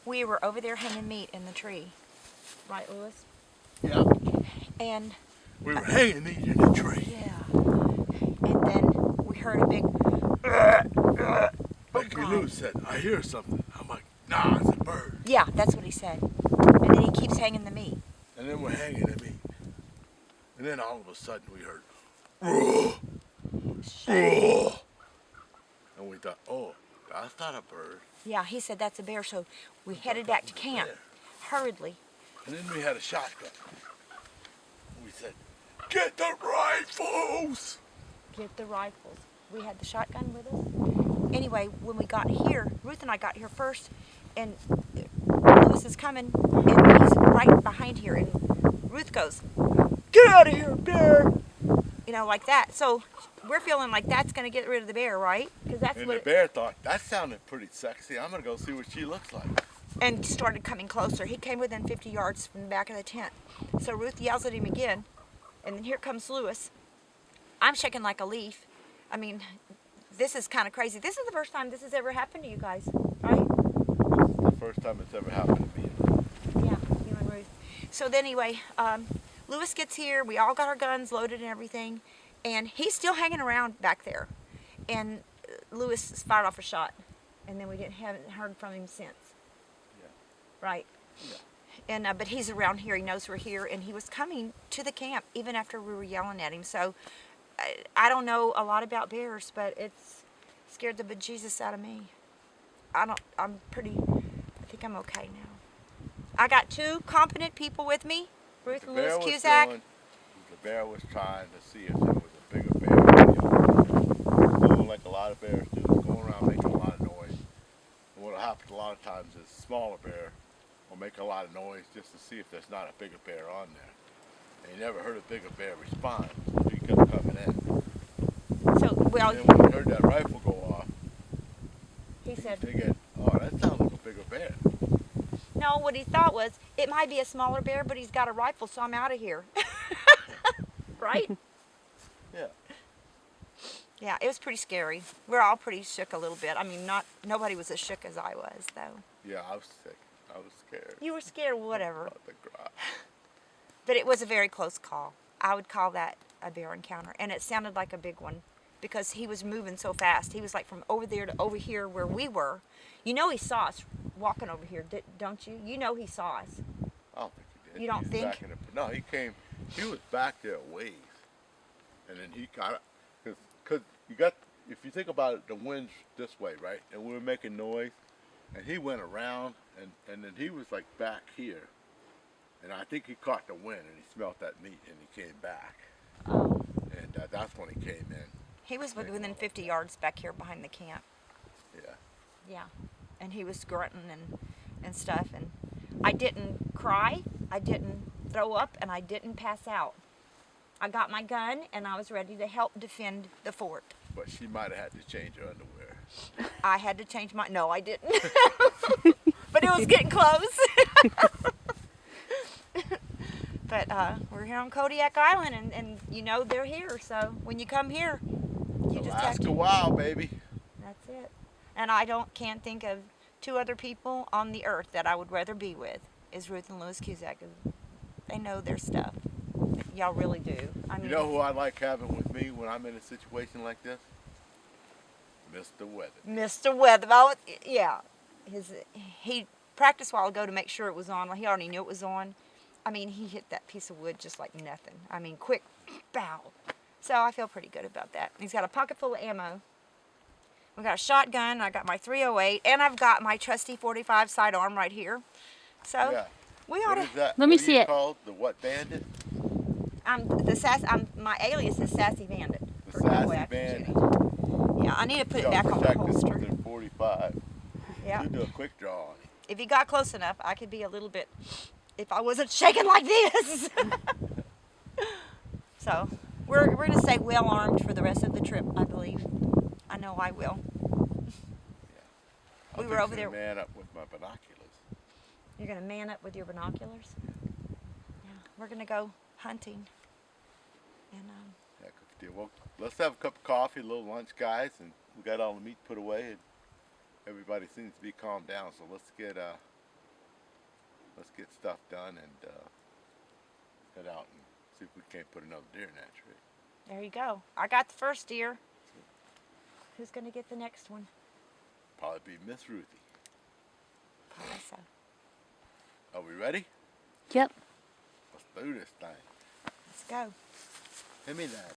we were over there hanging meat in the tree. Right, Lewis? Yeah. And We were hanging meat in the tree. yeah. And then we heard a big Becky Lou said, I hear something. I'm like, nah, it's a bird. Yeah, that's what he said. And then he keeps hanging the meat. And then we're hanging the meat. And then all of a sudden we heard, roar, roar. And we thought, oh, that's not a bird. Yeah, he said that's a bear, so we headed back to camp hurriedly. And then we had a shotgun. We said, get the rifles! Get the rifles. We had the shotgun with us. Anyway, when we got here, Ruth and I got here first, and Lewis is coming, and he's right behind here, and Ruth goes, get out of here, bear! You know, like that. So we're feeling like that's going to get rid of the bear, right? Because that's And what the bear thought, that sounded pretty sexy. I'm going to go see what she looks like. and started coming closer. He came within 50 yards from the back of the tent. So Ruth yells at him again, and then here comes Lewis. I'm shaking like a leaf. I mean, this is kind of crazy. This is the first time this has ever happened to you guys, right? This is the first time it's ever happened to me. Yeah, you and Ruth. So then anyway, Lewis gets here. We all got our guns loaded and everything, and he's still hanging around back there. And Lewis fired off a shot, and then we haven't heard from him since. Yeah. Right. Yeah. And but he's around here. He knows we're here, and he was coming to the camp even after we were yelling at him. So I don't know a lot about bears, but it's scared the bejesus out of me. I think I'm okay now. I got two competent people with me, Ruth and Lewis Cusack. The bear was trying to see if there was a bigger bear. Doing like a lot of bears do, is going around making a lot of noise. And what happens a lot of times is a smaller bear will make a lot of noise just to see if there's not a bigger bear on there. And you never heard a bigger bear respond, so he kept coming in. So well, And then when he heard that rifle go off, he said, figured, oh, that sounds like a bigger bear. no, what he thought was, it might be a smaller bear, but he's got a rifle, so I'm out of here. Right? Yeah. Yeah, it was pretty scary. We're all pretty shook a little bit. I mean, nobody was as shook as I was, though. Yeah, I was sick. I was scared. You were scared, whatever. About the garage. But it was a very close call. I would call that a bear encounter, and it sounded like a big one because he was moving so fast. He was like from over there to over here where we were. You know he saw us walking over here, don't you? You know he saw us. I don't think he did. You don't think? No, he came. He was back there a ways, and then he kind of, because you got, if you think about it, the wind's this way, right? And we were making noise, and he went around, and then he was like back here, and I think he caught the wind, and he smelled that meat, and he came back, and that's when he came in. He was within 50 yards back here behind the camp. Yeah. Yeah, and he was grunting and stuff, and I didn't cry, I didn't throw up, and I didn't pass out. I got my gun, and I was ready to help defend the fort. But she might have had to change her underwear. I had to change my, no I didn't. But it was getting close. But we're here on Kodiak Island, and you know they're here, so when you come here, you just have Alaska to. Wild, baby. That's it. And I can't think of two other people on the earth that I would rather be with is Ruth and Lewis Cusack. They know their stuff. Y'all really do. I mean, You know who I like having with me when I'm in a situation like this? Mr. Weather. Mr. Weather. Yeah. He practiced a while ago to make sure it was on. He already knew it was on. I mean, he hit that piece of wood just like nothing. I mean, quick, bow. So I feel pretty good about that. He's got a pocket full of ammo. We got a shotgun. I got my 308, and I've got my trusty 45 sidearm right here. So Yeah. we ought What is to. that? Let me What are see you it. Called? The what bandit? My alias is Sassy Bandit. The for cowboy Sassy action Bandit. shooting. Yeah, I need to put it back on the holster. With the 45. Yeah. You do a quick draw on it. If you got close enough, I could be a little bit. If I wasn't shaking like this. So we're going to stay well armed for the rest of the trip, I believe. I know I will. We were over there. Man up with my binoculars. You're going to man up with your binoculars? Yeah. We're going to go hunting. And Yeah, good deal. Well, let's have a cup of coffee, a little lunch, guys, and we got all the meat put away, and everybody seems to be calmed down. So let's get let's get stuff done and head out and see if we can't put another deer in that tree. There you go. I got the first deer. Who's going to get the next one? Probably be Miss Ruthie. Probably so. Are we ready? Yep. Let's do this thing. Let's go. Give me that.